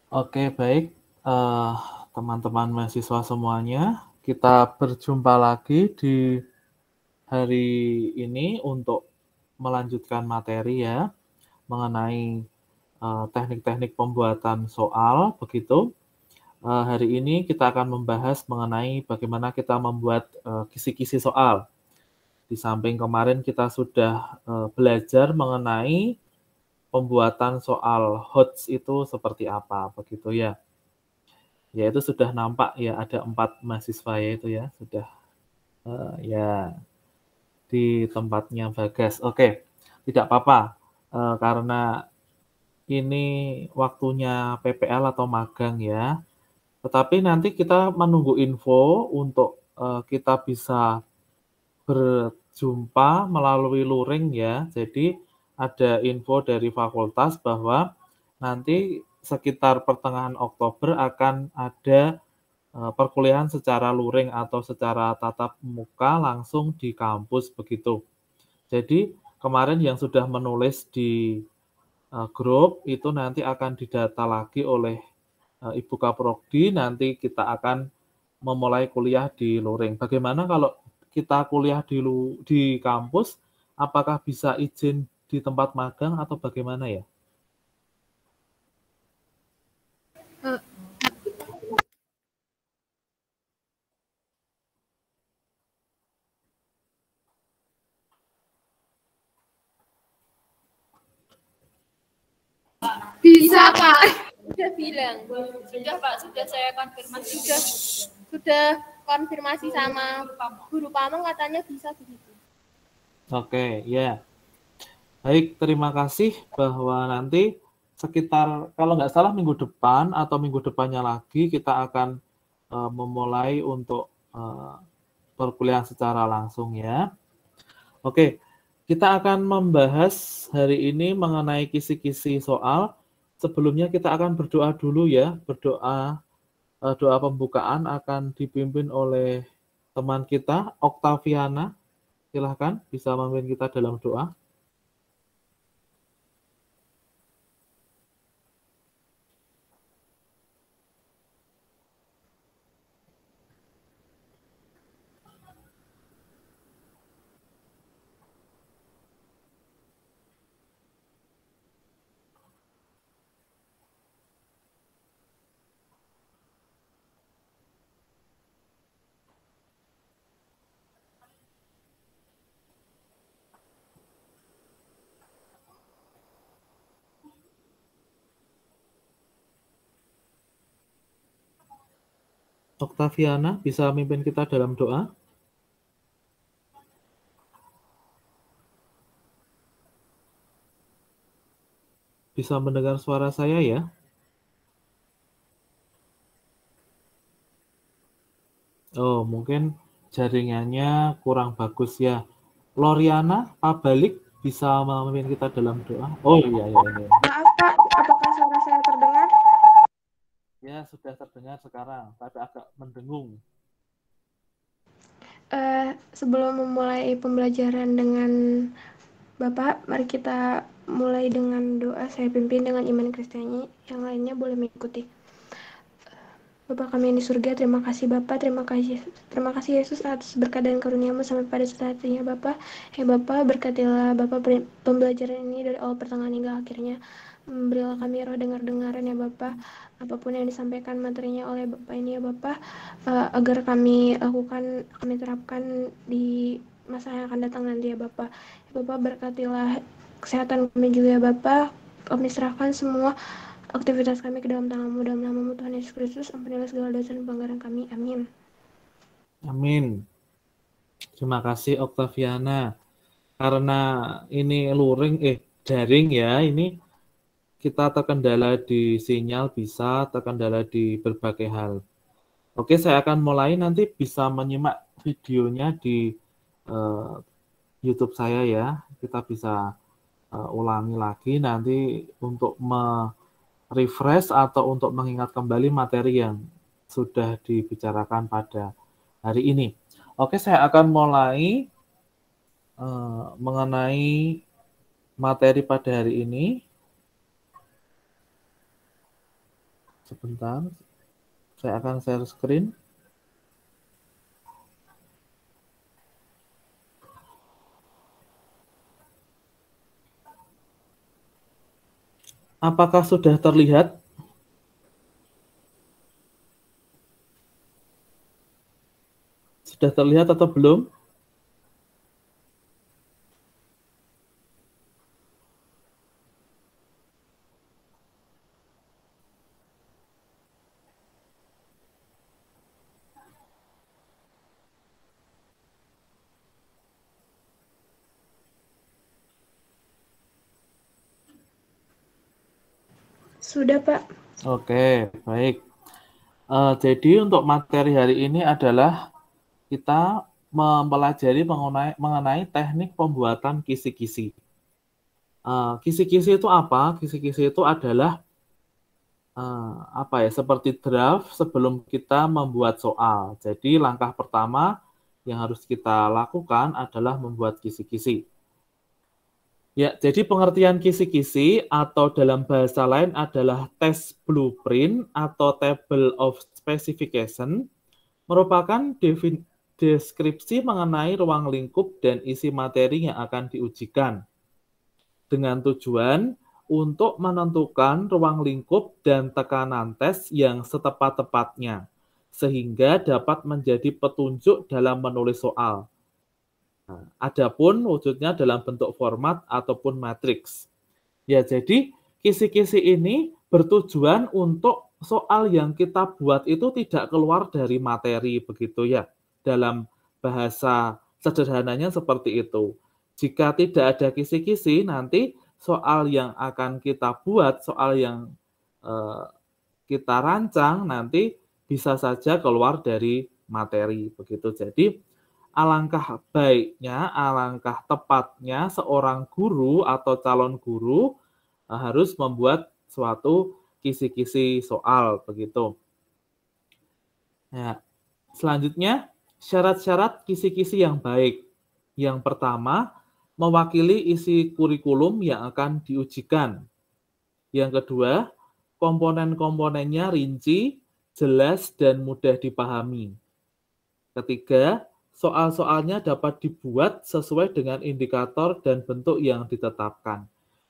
Oke, baik. Teman-teman mahasiswa semuanya, kita berjumpa lagi di hari ini untuk melanjutkan materi ya, mengenai teknik-teknik pembuatan soal, begitu. Hari ini kita akan membahas mengenai bagaimana kita membuat kisi-kisi soal. Di samping kemarin kita sudah belajar mengenai pembuatan soal HOTS itu seperti apa, begitu ya. Ya itu sudah nampak ya ada 4 mahasiswa ya itu ya, sudah ya di tempatnya Bagas. Oke, tidak apa-apa, karena ini waktunya PPL atau magang ya. Tetapi nanti kita menunggu info untuk kita bisa berjumpa melalui luring ya. Jadi ada info dari fakultas bahwa nanti sekitar pertengahan Oktober akan ada perkuliahan secara luring atau secara tatap muka langsung di kampus begitu. Jadi kemarin yang sudah menulis di grup itu nanti akan didata lagi oleh Ibu Kaprodi, nanti kita akan memulai kuliah di luring. Bagaimana kalau kita kuliah di kampus, apakah bisa izin di tempat magang atau bagaimana ya? Bisa Pak, sudah bilang. Sudah Pak, sudah saya konfirmasi, sudah konfirmasi sama guru Pamong katanya bisa begitu. Oke, ya. Baik, terima kasih bahwa nanti sekitar kalau nggak salah minggu depan atau minggu depannya lagi kita akan memulai untuk perkuliahan secara langsung ya. Oke, kita akan membahas hari ini mengenai kisi-kisi soal. Sebelumnya kita akan berdoa dulu ya. Berdoa, doa pembukaan akan dipimpin oleh teman kita, Oktaviana. Silahkan bisa memimpin kita dalam doa. Oktaviana bisa memimpin kita dalam doa. Bisa mendengar suara saya ya? Oh, mungkin jaringannya kurang bagus ya. Loriana, Pak Balik bisa memimpin kita dalam doa. Oh iya, iya, ini. Maaf Pak, apakah suara saya terdengar? Ya, sudah terdengar sekarang, tapi agak mendengung. Sebelum memulai pembelajaran dengan Bapak, mari kita mulai dengan doa. Saya pimpin dengan iman Kristiani, yang lainnya boleh mengikuti. Bapa kami yang di surga, terima kasih Bapak, terima kasih Yesus atas berkat dan karunia-Mu sampai pada saat ini Bapak. Bapak, berkatilah Bapak pembelajaran ini dari awal pertengahan hingga akhirnya. Berilah kami roh dengar-dengaran ya Bapak, apapun yang disampaikan materinya oleh Bapak ini ya Bapak, agar kami lakukan, kami terapkan di masa yang akan datang nanti ya Bapak. Bapak, berkatilah kesehatan kami juga ya Bapak, kami serahkan semua aktivitas kami ke dalam tangan-Mu, dalam nama-Mu Tuhan Yesus Kristus, ampunilah segala dosa dan pelanggaran kami. Amin. Amin. Terima kasih Oktaviana. Karena ini daring ya, ini kita terkendala di sinyal, bisa terkendala di berbagai hal. Oke, saya akan mulai, nanti bisa menyimak videonya di YouTube saya ya. Kita bisa ulangi lagi nanti untuk refresh atau untuk mengingat kembali materi yang sudah dibicarakan pada hari ini. Oke, saya akan mulai mengenai materi pada hari ini. Sebentar, saya akan share screen. Apakah sudah terlihat? Sudah terlihat atau belum? Sudah, Pak. Oke, baik. Jadi untuk materi hari ini adalah kita mempelajari mengenai teknik pembuatan kisi-kisi. Kisi-kisi itu apa? Kisi-kisi itu adalah seperti draft sebelum kita membuat soal. Jadi langkah pertama yang harus kita lakukan adalah membuat kisi-kisi. Ya, jadi pengertian kisi-kisi atau dalam bahasa lain adalah test blueprint atau table of specification merupakan deskripsi mengenai ruang lingkup dan isi materi yang akan diujikan dengan tujuan untuk menentukan ruang lingkup dan tekanan tes yang setepat-tepatnya sehingga dapat menjadi petunjuk dalam menulis soal. Adapun wujudnya dalam bentuk format ataupun matriks. Ya, jadi kisi-kisi ini bertujuan untuk soal yang kita buat itu tidak keluar dari materi, begitu ya. Dalam bahasa sederhananya seperti itu. Jika tidak ada kisi-kisi, nanti soal yang akan kita buat, soal yang kita rancang nanti bisa saja keluar dari materi, begitu. Jadi alangkah baiknya, alangkah tepatnya seorang guru atau calon guru harus membuat suatu kisi-kisi soal, begitu. Ya. Selanjutnya, syarat-syarat kisi-kisi yang baik. Yang pertama, mewakili isi kurikulum yang akan diujikan. Yang kedua, komponen-komponennya rinci, jelas, dan mudah dipahami. Ketiga, soal-soalnya dapat dibuat sesuai dengan indikator dan bentuk yang ditetapkan.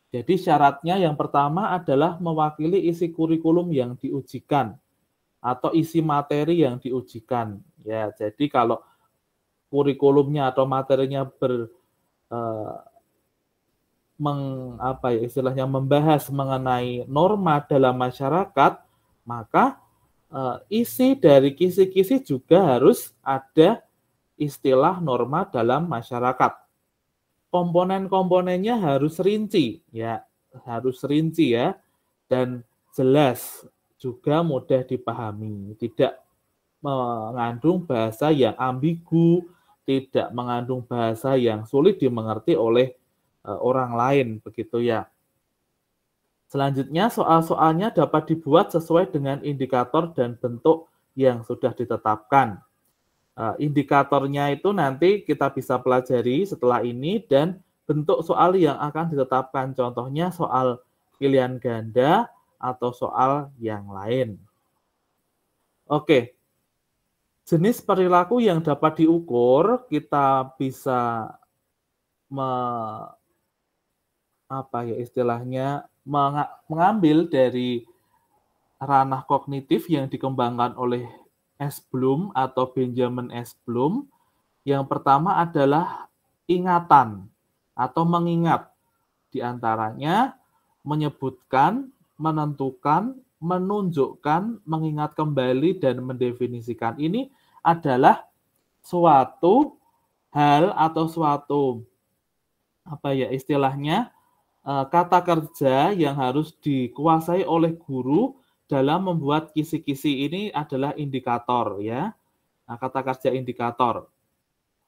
Jadi syaratnya yang pertama adalah mewakili isi kurikulum yang diujikan atau isi materi yang diujikan. Ya, jadi kalau kurikulumnya atau materinya membahas mengenai norma dalam masyarakat, maka isi dari kisi-kisi juga harus ada istilah norma dalam masyarakat. Komponen-komponennya harus rinci ya, dan jelas, juga mudah dipahami, tidak mengandung bahasa yang ambigu, tidak mengandung bahasa yang sulit dimengerti oleh orang lain, begitu ya. Selanjutnya, soal-soalnya dapat dibuat sesuai dengan indikator dan bentuk yang sudah ditetapkan. Indikatornya itu nanti kita bisa pelajari setelah ini dan bentuk soal yang akan ditetapkan. Contohnya soal pilihan ganda atau soal yang lain. Oke. Jenis perilaku yang dapat diukur kita bisa mengambil dari ranah kognitif yang dikembangkan oleh S. Bloom atau Benjamin S. Bloom. Yang pertama adalah ingatan atau mengingat. Di antaranya menyebutkan, menentukan, menunjukkan, mengingat kembali, dan mendefinisikan. Ini adalah suatu hal atau suatu istilahnya kata kerja yang harus dikuasai oleh guru dalam membuat kisi-kisi. Ini adalah indikator ya. Nah, kata kerja indikator.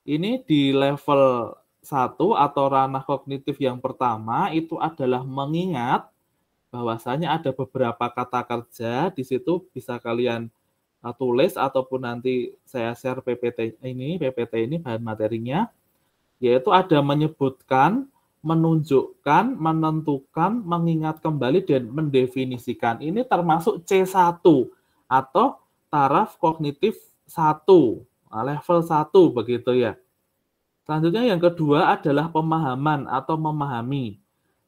Ini di level 1 atau ranah kognitif yang pertama itu adalah mengingat, bahwasanya ada beberapa kata kerja di situ, bisa kalian tulis ataupun nanti saya share PPT ini bahan materinya, yaitu ada menyebutkan, menunjukkan, menentukan, mengingat kembali, dan mendefinisikan. Ini termasuk C1 atau taraf kognitif 1, level 1 begitu ya. Selanjutnya yang kedua adalah pemahaman atau memahami.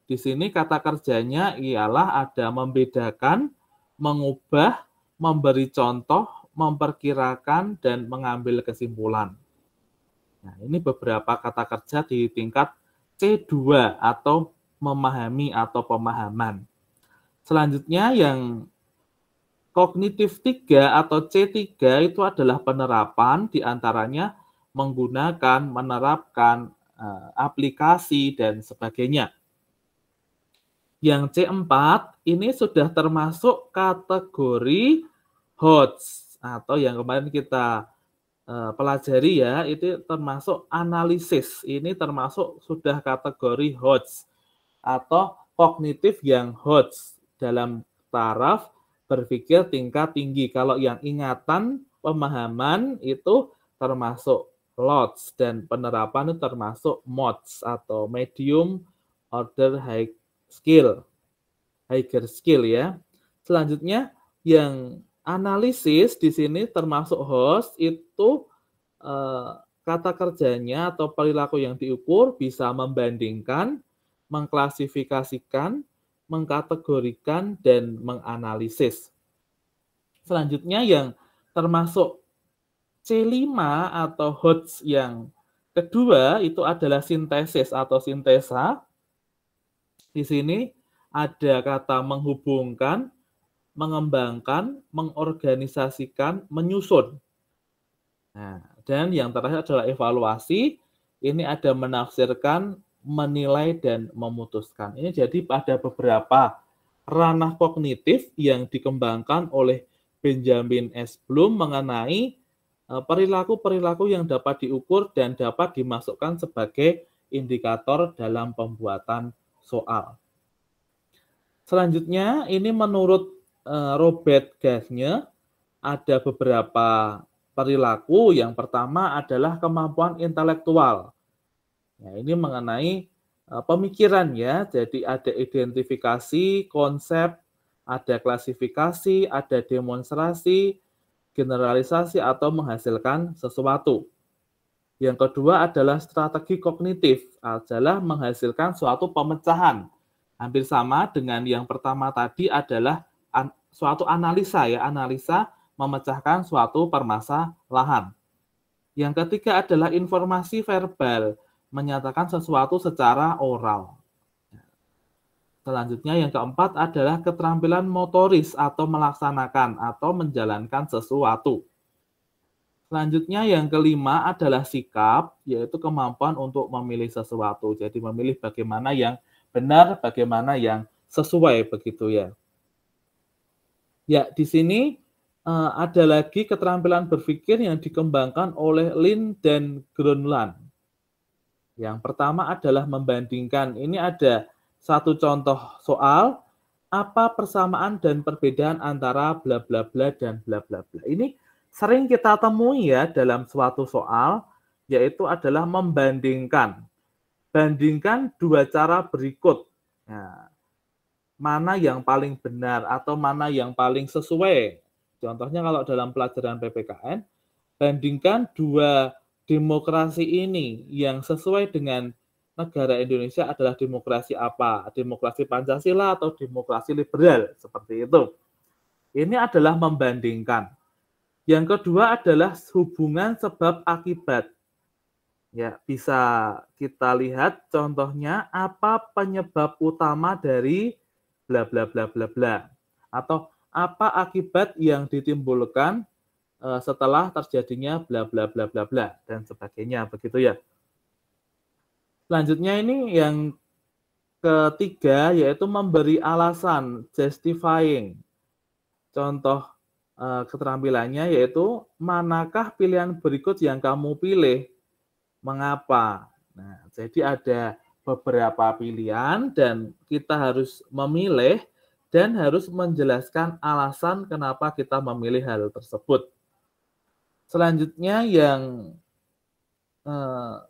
Di sini kata kerjanya ialah ada membedakan, mengubah, memberi contoh, memperkirakan, dan mengambil kesimpulan. Nah, ini beberapa kata kerja di tingkat C2 atau memahami atau pemahaman. Selanjutnya yang kognitif 3 atau C3 itu adalah penerapan, diantaranya menggunakan, menerapkan, aplikasi, dan sebagainya. Yang C4 ini sudah termasuk kategori HOTS atau yang kemarin kita pelajari ya, itu termasuk analisis. Ini termasuk sudah kategori HOTS atau kognitif yang HOTS dalam taraf berpikir tingkat tinggi. Kalau yang ingatan, pemahaman itu termasuk LOTS dan penerapan itu termasuk MOTS atau medium order higher skill ya. Selanjutnya yang analisis di sini termasuk host itu kata kerjanya atau perilaku yang diukur bisa membandingkan, mengklasifikasikan, mengkategorikan, dan menganalisis. Selanjutnya yang termasuk C5 atau HOTS yang kedua itu adalah sintesis atau sintesa. Di sini ada kata menghubungkan, mengembangkan, mengorganisasikan, menyusun. Nah, dan yang terakhir adalah evaluasi. Ini ada menafsirkan, menilai, dan memutuskan. Ini jadi ada beberapa ranah kognitif yang dikembangkan oleh Benjamin S. Bloom mengenai perilaku-perilaku yang dapat diukur dan dapat dimasukkan sebagai indikator dalam pembuatan soal. Selanjutnya, ini menurut Robert Gagne, ada beberapa perilaku. Yang pertama adalah kemampuan intelektual. Nah, ini mengenai pemikiran ya, jadi ada identifikasi, konsep, ada klasifikasi, ada demonstrasi, generalisasi, atau menghasilkan sesuatu. Yang kedua adalah strategi kognitif, adalah menghasilkan suatu pemecahan. Hampir sama dengan yang pertama tadi adalah suatu analisa ya, analisa memecahkan suatu permasalahan. Yang ketiga adalah informasi verbal, menyatakan sesuatu secara oral. Selanjutnya yang keempat adalah keterampilan motoris atau melaksanakan atau menjalankan sesuatu. Selanjutnya yang kelima adalah sikap, yaitu kemampuan untuk memilih sesuatu. Jadi memilih bagaimana yang benar, bagaimana yang sesuai begitu ya. Ya, di sini ada lagi keterampilan berpikir yang dikembangkan oleh Lin dan Groenland. Yang pertama adalah membandingkan. Ini ada satu contoh soal, apa persamaan dan perbedaan antara bla bla bla dan bla bla bla. Ini sering kita temui ya dalam suatu soal, yaitu adalah membandingkan. Bandingkan dua cara berikut. Nah, mana yang paling benar atau mana yang paling sesuai. Contohnya kalau dalam pelajaran PPKN, bandingkan dua demokrasi ini yang sesuai dengan negara Indonesia adalah demokrasi apa? Demokrasi Pancasila atau demokrasi liberal, seperti itu. Ini adalah membandingkan. Yang kedua adalah hubungan sebab akibat. Ya, bisa kita lihat contohnya apa penyebab utama dari bla bla bla bla bla, atau apa akibat yang ditimbulkan setelah terjadinya bla bla bla bla bla dan sebagainya, begitu ya. Selanjutnya ini yang ketiga yaitu memberi alasan, justifying. Contoh keterampilannya yaitu manakah pilihan berikut yang kamu pilih, mengapa. Nah, jadi ada beberapa pilihan dan kita harus memilih dan harus menjelaskan alasan kenapa kita memilih hal tersebut. Selanjutnya yang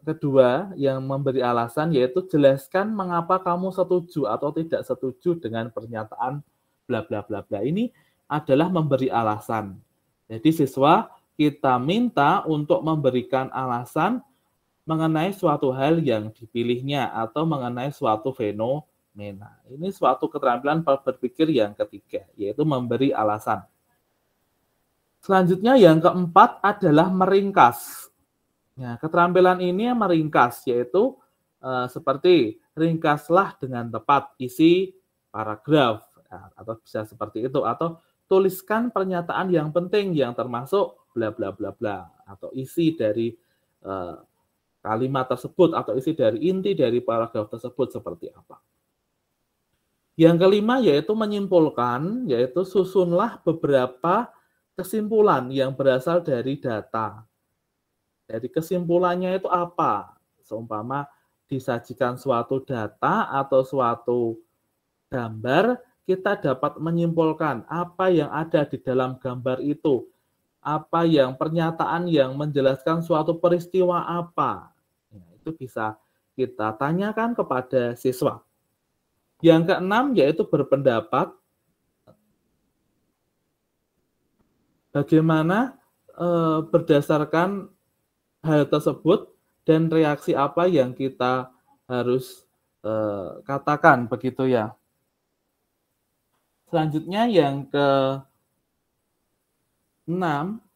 kedua yang memberi alasan, yaitu jelaskan mengapa kamu setuju atau tidak setuju dengan pernyataan bla bla bla bla. Ini adalah memberi alasan. Jadi siswa kita minta untuk memberikan alasan mengenai suatu hal yang dipilihnya atau mengenai suatu fenomena. Ini suatu keterampilan berpikir yang ketiga, yaitu memberi alasan. Selanjutnya yang keempat adalah meringkas. Nah, keterampilan ini meringkas, yaitu seperti ringkaslah dengan tepat isi paragraf, atau bisa seperti itu, atau tuliskan pernyataan yang penting yang termasuk bla bla bla bla, atau isi dari kalimat tersebut, atau isi dari inti dari paragraf tersebut seperti apa. Yang kelima yaitu menyimpulkan, yaitu susunlah beberapa kesimpulan yang berasal dari data. Dari kesimpulannya itu apa? Seumpama disajikan suatu data atau suatu gambar, kita dapat menyimpulkan apa yang ada di dalam gambar itu, apa yang pernyataan yang menjelaskan suatu peristiwa apa. Nah, itu bisa kita tanyakan kepada siswa. Yang keenam yaitu berpendapat. Bagaimana berdasarkan hal tersebut dan reaksi apa yang kita harus katakan, begitu ya. Selanjutnya yang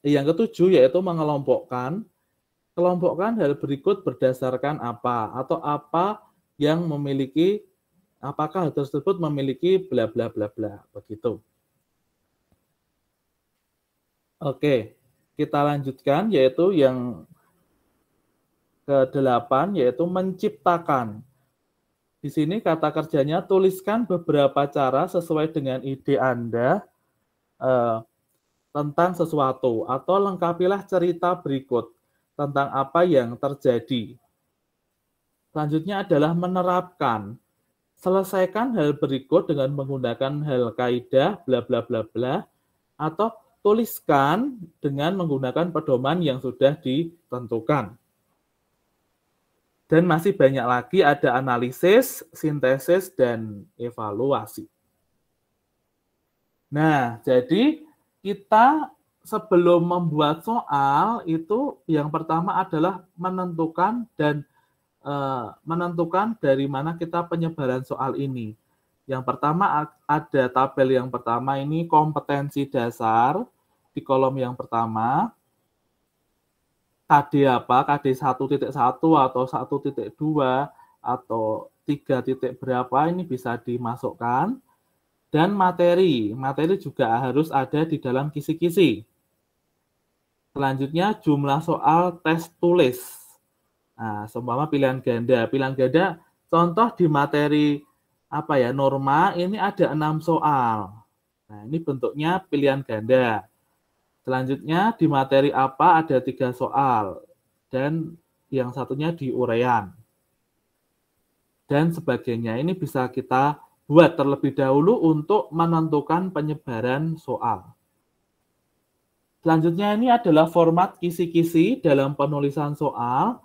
ketujuh yaitu mengelompokkan. Kelompokkan hal berikut berdasarkan apa, atau apa yang memiliki, apakah hal tersebut memiliki bla bla bla bla, begitu. Oke, kita lanjutkan yaitu yang ke-8 yaitu menciptakan. Di sini kata kerjanya tuliskan beberapa cara sesuai dengan ide Anda tentang sesuatu, atau lengkapilah cerita berikut tentang apa yang terjadi. Selanjutnya adalah menerapkan. Selesaikan hal berikut dengan menggunakan hal kaidah bla bla bla bla, atau tuliskan dengan menggunakan pedoman yang sudah ditentukan. Dan masih banyak lagi, ada analisis, sintesis, dan evaluasi. Nah, jadi kita sebelum membuat soal itu yang pertama adalah menentukan dari mana kita penyebaran soal ini. Yang pertama ada tabel yang pertama ini kompetensi dasar di kolom yang pertama. KD apa, KD 1.1 atau 1.2 atau 3 berapa ini bisa dimasukkan. Dan materi juga harus ada di dalam kisi-kisi. Selanjutnya jumlah soal tes tulis. Nah, seumpama pilihan ganda contoh di materi norma ini ada 6 soal. Nah, ini bentuknya pilihan ganda. Selanjutnya di materi apa ada 3 soal dan yang satunya di uraian dan sebagainya. Ini bisa kita buat terlebih dahulu untuk menentukan penyebaran soal. Selanjutnya ini adalah format kisi-kisi dalam penulisan soal.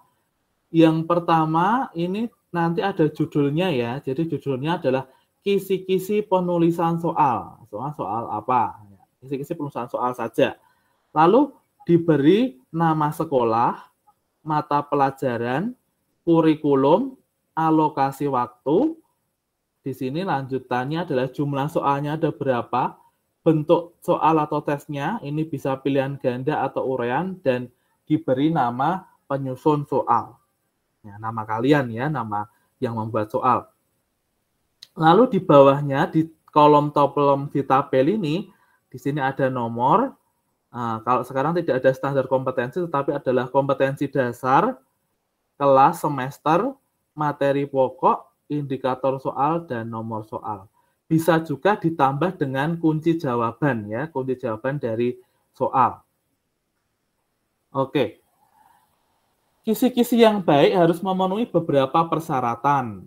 Yang pertama ini nanti ada judulnya ya. Jadi judulnya adalah kisi-kisi penulisan soal. Soal apa? Kisi-kisi penulisan soal saja. Lalu diberi nama sekolah, mata pelajaran, kurikulum, alokasi waktu. Di sini lanjutannya adalah jumlah soalnya ada berapa, bentuk soal atau tesnya, ini bisa pilihan ganda atau uraian, dan diberi nama penyusun soal. Ya, nama kalian ya, nama yang membuat soal. Lalu di bawahnya, di kolom di tabel ini, di sini ada nomor. Kalau sekarang tidak ada standar kompetensi, tetapi adalah kompetensi dasar, kelas, semester, materi pokok, indikator soal, dan nomor soal. Bisa juga ditambah dengan kunci jawaban ya, kunci jawaban dari soal. Oke. Kisi-kisi yang baik harus memenuhi beberapa persyaratan.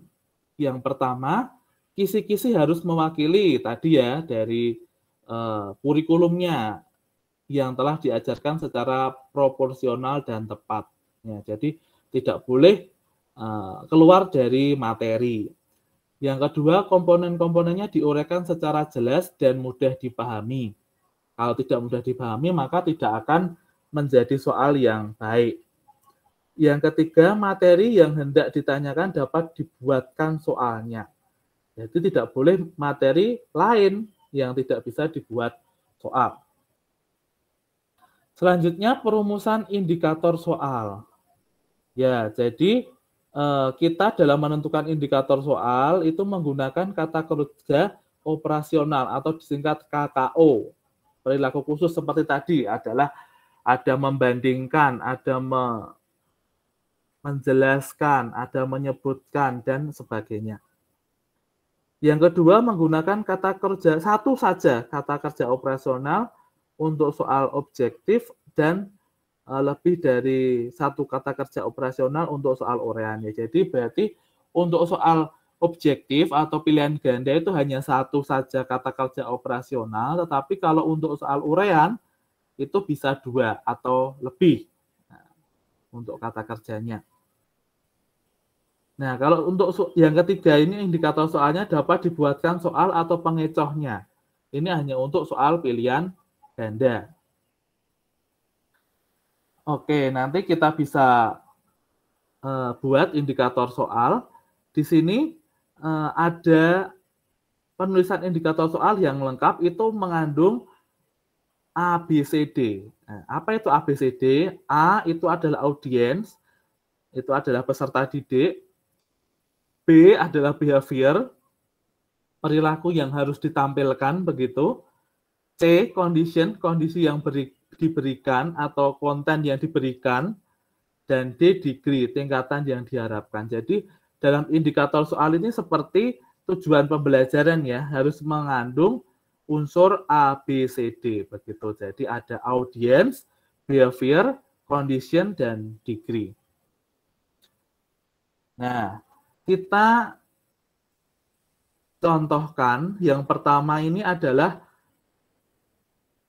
Yang pertama, kisi-kisi harus mewakili tadi ya dari kurikulumnya yang telah diajarkan secara proporsional dan tepat. Ya, jadi tidak boleh keluar dari materi. Yang kedua, komponen-komponennya diuraikan secara jelas dan mudah dipahami. Kalau tidak mudah dipahami, maka tidak akan menjadi soal yang baik. Yang ketiga, materi yang hendak ditanyakan dapat dibuatkan soalnya. Jadi tidak boleh materi lain yang tidak bisa dibuat soal. Selanjutnya, perumusan indikator soal. Ya, jadi kita dalam menentukan indikator soal itu menggunakan kata kerja operasional atau disingkat KKO. Perilaku khusus seperti tadi adalah ada membandingkan, ada menjelaskan, ada menyebutkan, dan sebagainya. Yang kedua, menggunakan kata kerja, satu saja kata kerja operasional untuk soal objektif dan lebih dari satu kata kerja operasional untuk soal uraiannya. Jadi berarti untuk soal objektif atau pilihan ganda itu hanya satu saja kata kerja operasional, tetapi kalau untuk soal uraian itu bisa dua atau lebih untuk kata kerjanya. Nah, kalau untuk yang ketiga ini indikator soalnya dapat dibuatkan soal atau pengecohnya. Ini hanya untuk soal pilihan ganda. Oke, nanti kita bisa buat indikator soal. Di sini ada penulisan indikator soal yang lengkap itu mengandung ABCD. Nah, apa itu ABCD? A itu adalah audiens, itu adalah peserta didik. B adalah behavior, perilaku yang harus ditampilkan begitu. C, condition, kondisi yang diberikan atau konten yang diberikan. Dan D, degree, tingkatan yang diharapkan. Jadi dalam indikator soal ini seperti tujuan pembelajaran ya, harus mengandung unsur A, B, C, D begitu. Jadi ada audience, behavior, condition, dan degree. Nah, kita contohkan yang pertama ini adalah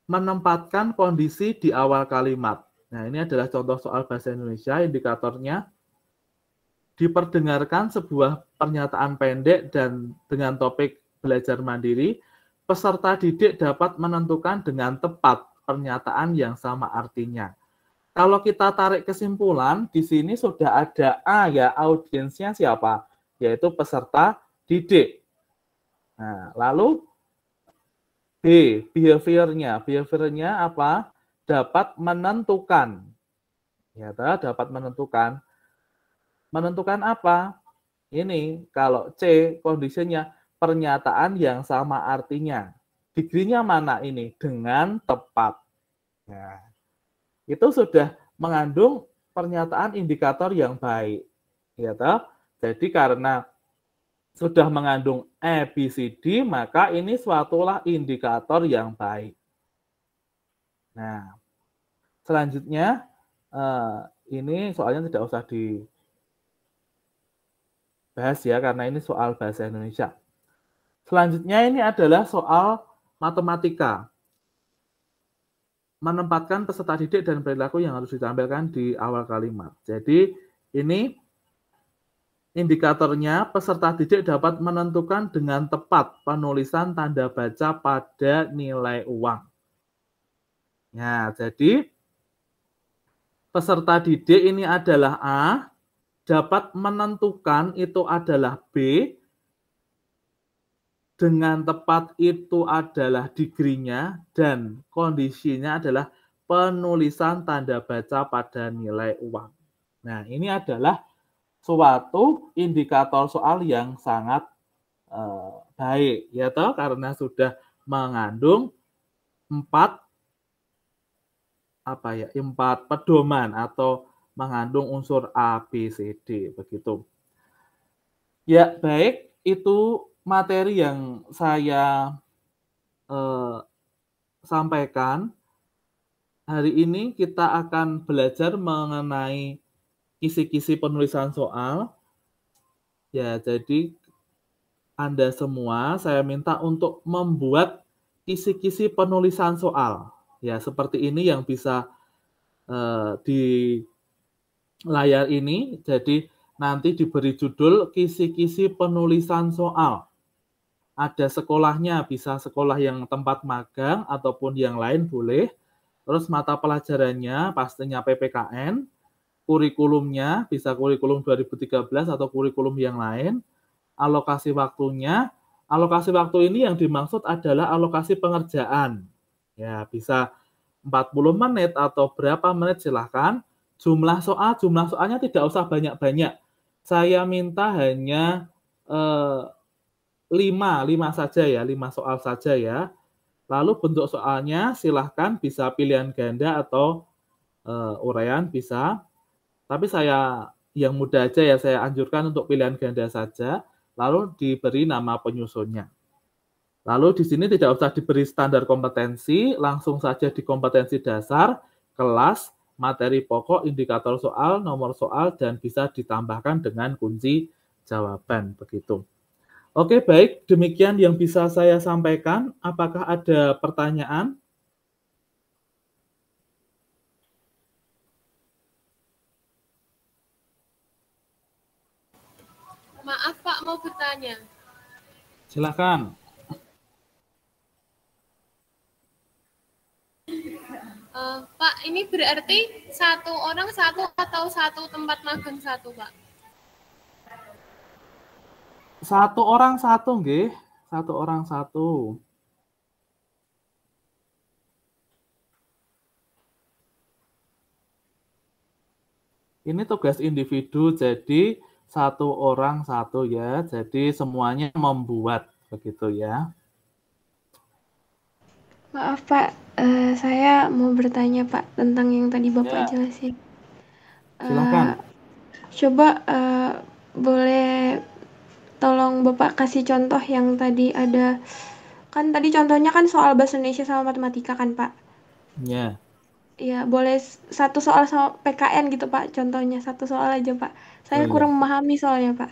menempatkan kondisi di awal kalimat. Nah, ini adalah contoh soal bahasa Indonesia, indikatornya. Diperdengarkan sebuah pernyataan pendek dan dengan topik belajar mandiri, peserta didik dapat menentukan dengan tepat pernyataan yang sama artinya. Kalau kita tarik kesimpulan, di sini sudah ada A ya, audiensnya siapa? Yaitu peserta didik. Nah, lalu B, behaviornya. Behaviornya apa? Dapat menentukan. Ya, dapat menentukan. Menentukan apa? Ini kalau C, kondisinya pernyataan yang sama artinya. Degree-nya mana ini? Dengan tepat. Ya. Itu sudah mengandung pernyataan indikator yang baik. Ya, toh? Jadi karena sudah mengandung A, B, C, D, maka ini suatulah indikator yang baik. Nah, selanjutnya ini soalnya tidak usah dibahas ya, karena ini soal bahasa Indonesia. Selanjutnya ini adalah soal matematika. Menempatkan peserta didik dan perilaku yang harus ditampilkan di awal kalimat. Jadi ini indikatornya peserta didik dapat menentukan dengan tepat penulisan tanda baca pada nilai uang. Nah, jadi peserta didik ini adalah A, dapat menentukan itu adalah B, dengan tepat itu adalah degree-nya, dan kondisinya adalah penulisan tanda baca pada nilai uang. Nah, ini adalah suatu indikator soal yang sangat baik, ya toh, karena sudah mengandung 4 pedoman atau mengandung unsur A, B, C, D begitu. Ya, baik, itu materi yang saya sampaikan. Hari ini kita akan belajar mengenai kisi-kisi penulisan soal. Ya, jadi Anda semua saya minta untuk membuat kisi-kisi penulisan soal. Ya, seperti ini yang bisa layar ini, jadi nanti diberi judul kisi-kisi penulisan soal. Ada sekolahnya, bisa sekolah yang tempat magang ataupun yang lain boleh. Terus mata pelajarannya pastinya PPKN, kurikulumnya bisa kurikulum 2013 atau kurikulum yang lain. Alokasi waktunya, alokasi waktu ini yang dimaksud adalah alokasi pengerjaan. Ya, bisa 40 menit atau berapa menit silahkan. Jumlah soalnya tidak usah banyak-banyak. Saya minta hanya 5 saja ya, 5 soal saja ya. Lalu bentuk soalnya silahkan bisa pilihan ganda atau uraian bisa. Tapi saya yang mudah aja ya, saya anjurkan untuk pilihan ganda saja. Lalu diberi nama penyusunnya. Lalu di sini tidak usah diberi standar kompetensi, langsung saja di kompetensi dasar, kelas, materi pokok, indikator soal, nomor soal, dan bisa ditambahkan dengan kunci jawaban begitu. Oke, baik. Demikian yang bisa saya sampaikan. Apakah ada pertanyaan? Maaf Pak, mau bertanya. Silakan. Pak, ini berarti satu orang satu atau satu tempat magang satu, Pak? Satu orang satu, nggih. Satu orang satu. Ini tugas individu, jadi satu orang satu ya. Jadi semuanya membuat begitu ya. Maaf Pak, saya mau bertanya Pak tentang yang tadi Bapak jelasin. Silakan. Coba boleh tolong Bapak kasih contoh yang tadi ada, kan tadi contohnya kan soal bahasa Indonesia sama matematika kan Pak? Ya. Ya, boleh satu soal sama PKN gitu Pak, contohnya satu soal aja Pak. Saya kurang memahami soalnya Pak.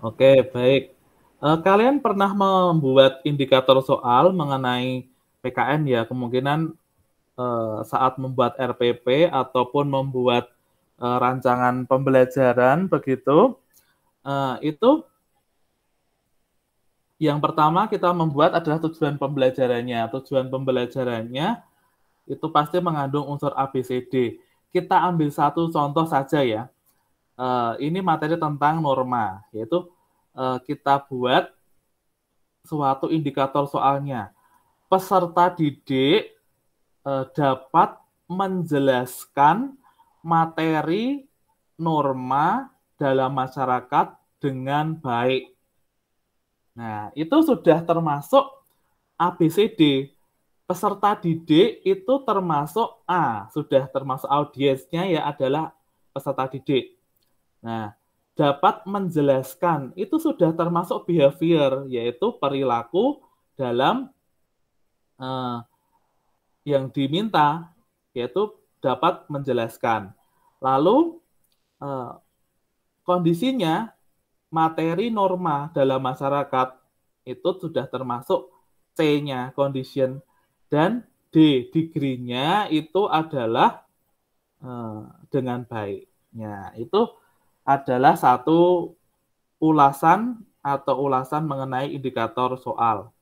Oke, baik. Kalian pernah membuat indikator soal mengenai PKN ya? Kemungkinan saat membuat RPP ataupun membuat rancangan pembelajaran begitu, itu yang pertama kita membuat adalah tujuan pembelajarannya. Tujuan pembelajarannya itu pasti mengandung unsur ABCD. Kita ambil satu contoh saja ya. Ini materi tentang norma, yaitu kita buat suatu indikator soalnya. Peserta didik dapat menjelaskan materi norma dalam masyarakat dengan baik. Nah, itu sudah termasuk ABCD. Peserta didik itu termasuk A, sudah termasuk audiensnya ya adalah peserta didik. Nah, dapat menjelaskan itu sudah termasuk behavior, yaitu perilaku dalam yang diminta, yaitu dapat menjelaskan. Lalu kondisinya materi norma dalam masyarakat itu sudah termasuk C-nya, condition, dan D, degree-nya itu adalah dengan baiknya. Itu adalah satu ulasan mengenai indikator soal.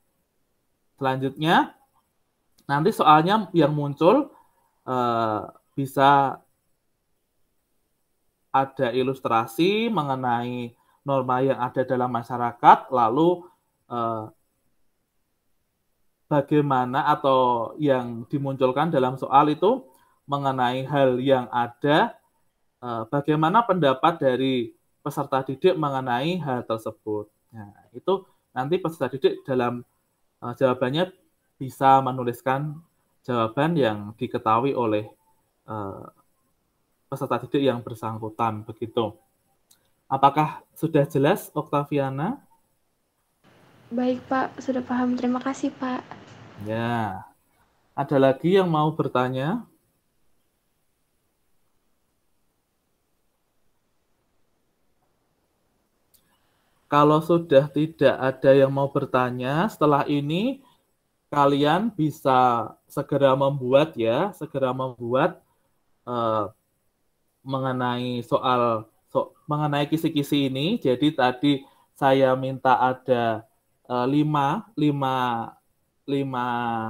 Selanjutnya, nanti soalnya yang muncul bisa ada ilustrasi mengenai norma yang ada dalam masyarakat, lalu bagaimana atau yang dimunculkan dalam soal itu mengenai hal yang ada, bagaimana pendapat dari peserta didik mengenai hal tersebut. Nah, itu nanti peserta didik dalam jawabannya bisa menuliskan jawaban yang diketahui oleh peserta didik yang bersangkutan begitu. Apakah sudah jelas, Oktaviana? Baik Pak, sudah paham. Terima kasih Pak. Ya. Ada lagi yang mau bertanya? Kalau sudah tidak ada yang mau bertanya, setelah ini kalian bisa segera membuat mengenai mengenai kisi-kisi ini. Jadi tadi saya minta ada 5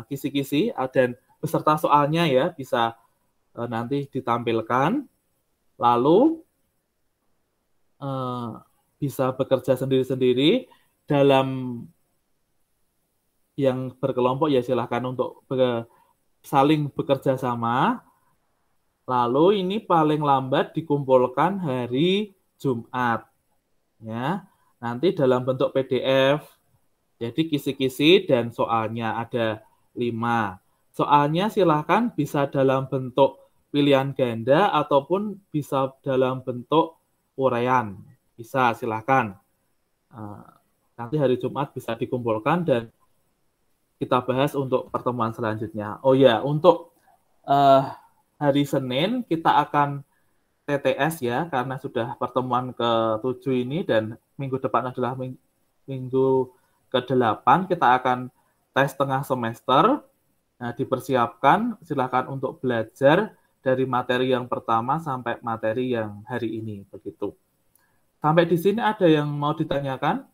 kisi-kisi dan beserta soalnya ya, bisa nanti ditampilkan. Lalu bisa bekerja sendiri-sendiri. Dalam yang berkelompok ya silahkan untuk saling bekerja sama. Lalu ini paling lambat dikumpulkan hari Jumat. Ya, nanti dalam bentuk PDF. Jadi kisi-kisi dan soalnya ada 5. Soalnya silahkan bisa dalam bentuk pilihan ganda ataupun bisa dalam bentuk uraian. Bisa, silahkan. Nanti hari Jumat bisa dikumpulkan dan kita bahas untuk pertemuan selanjutnya. Oh ya, untuk hari Senin kita akan TTS ya, karena sudah pertemuan ke-7 ini dan minggu depan adalah minggu ke-8, kita akan tes tengah semester. Nah, dipersiapkan, silakan untuk belajar dari materi yang pertama sampai materi yang hari ini, begitu. Sampai di sini ada yang mau ditanyakan?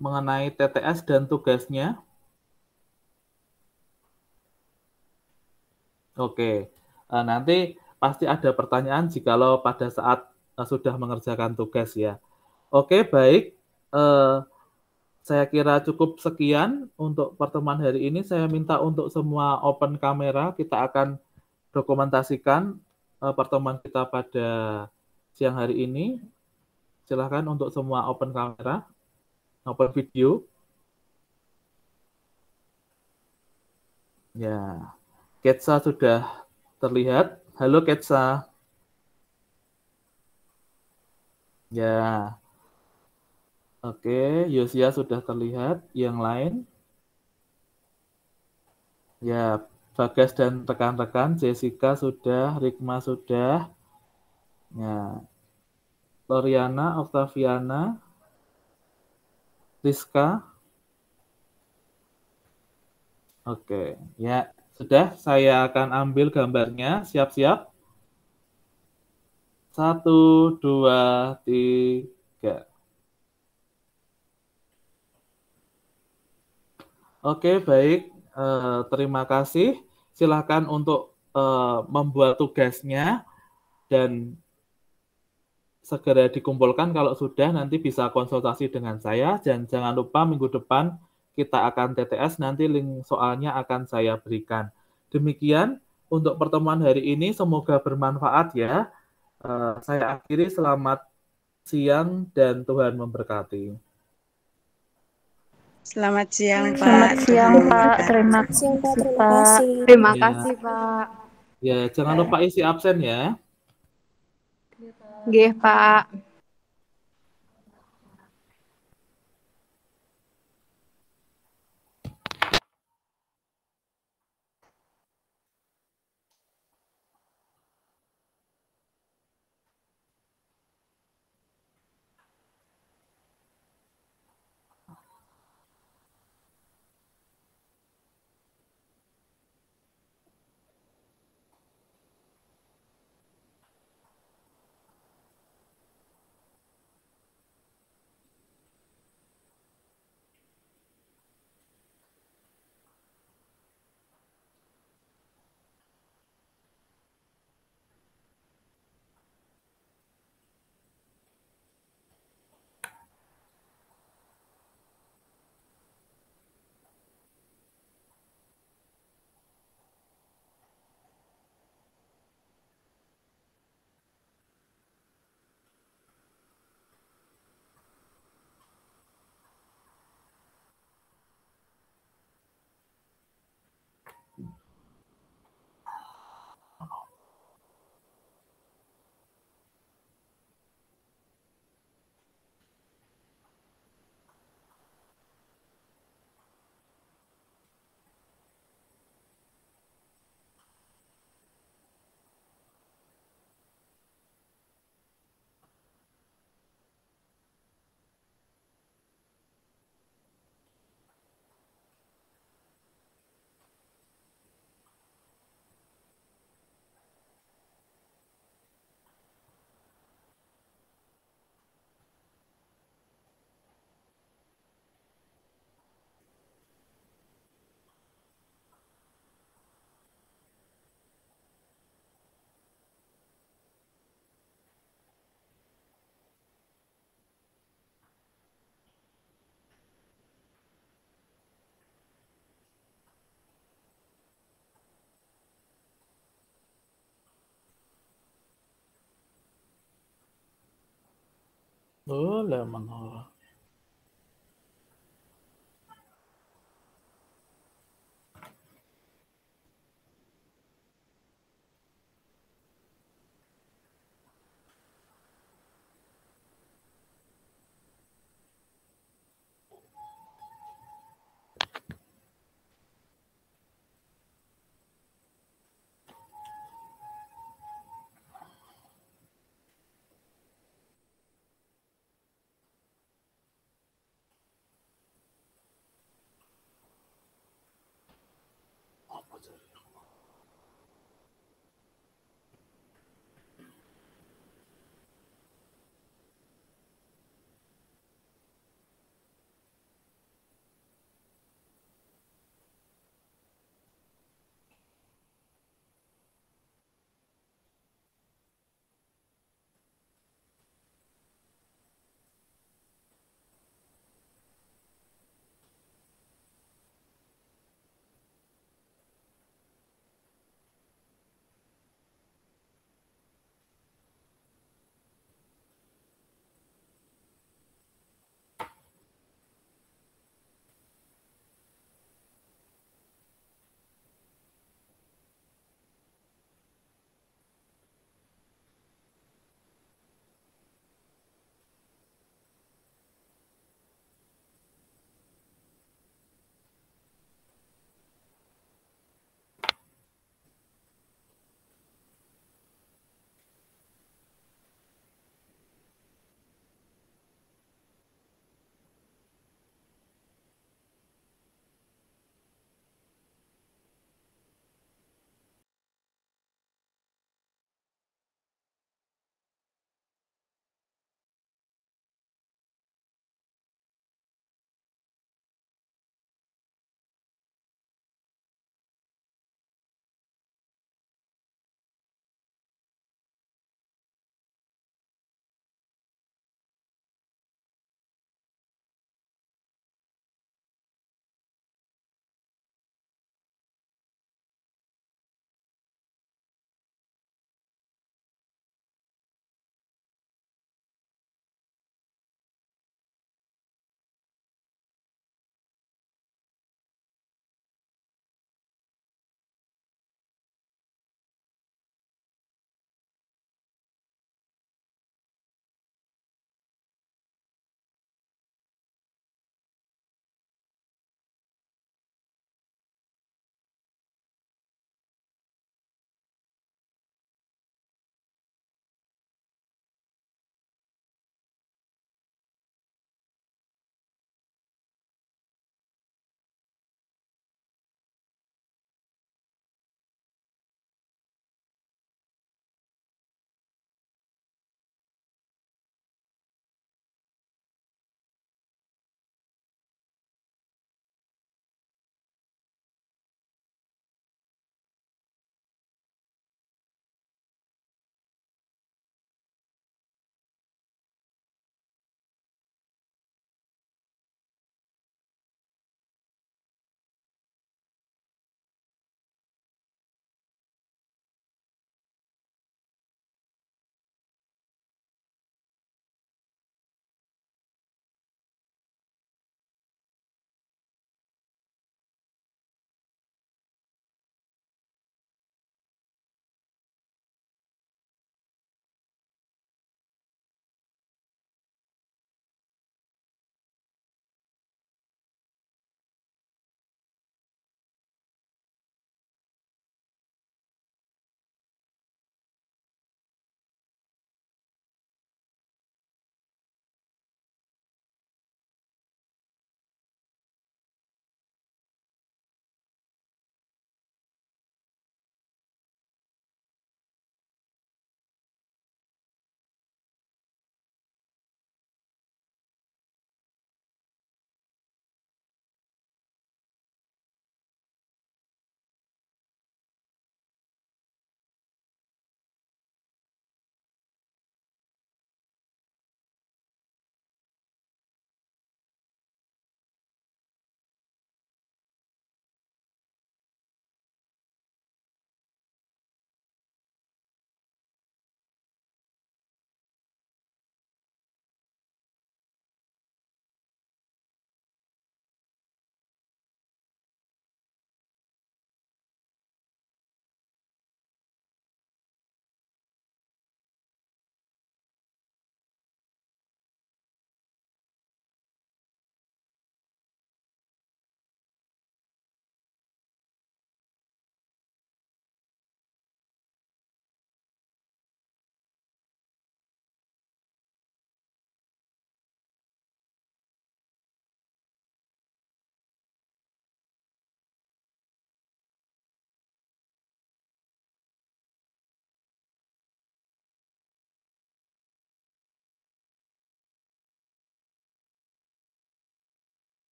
Mengenai TTS dan tugasnya? Oke, nanti pasti ada pertanyaan jikalau pada saat sudah mengerjakan tugas ya. Oke, baik. Saya kira cukup sekian untuk pertemuan hari ini. Saya minta untuk semua open kamera. Kita akan dokumentasikan pertemuan kita pada siang hari ini. Silakan untuk semua open kamera, open video. Ya, Ketsa sudah terlihat. Halo Ketsa. Ya. Oke, Yosia sudah terlihat. Yang lain? Ya, Bagas dan rekan-rekan, Jessica sudah, Rikma sudah. Ya. Loriana, Octaviana, Rizka. Oke, ya sudah. Saya akan ambil gambarnya. Siap-siap. 1, 2, 3. Oke, baik. Terima kasih. Silakan untuk membuat tugasnya dan segera dikumpulkan. Kalau sudah, nanti bisa konsultasi dengan saya. Dan jangan lupa minggu depan kita akan TTS, nanti link soalnya akan saya berikan. Demikian untuk pertemuan hari ini, semoga bermanfaat ya. Saya akhiri, selamat siang dan Tuhan memberkati. Selamat siang, Pak. Selamat siang, Pak. Terima kasih, Pak. Terima kasih, Pak. Ya, jangan lupa isi absen ya. Nggih, Pak. Oh, la menara.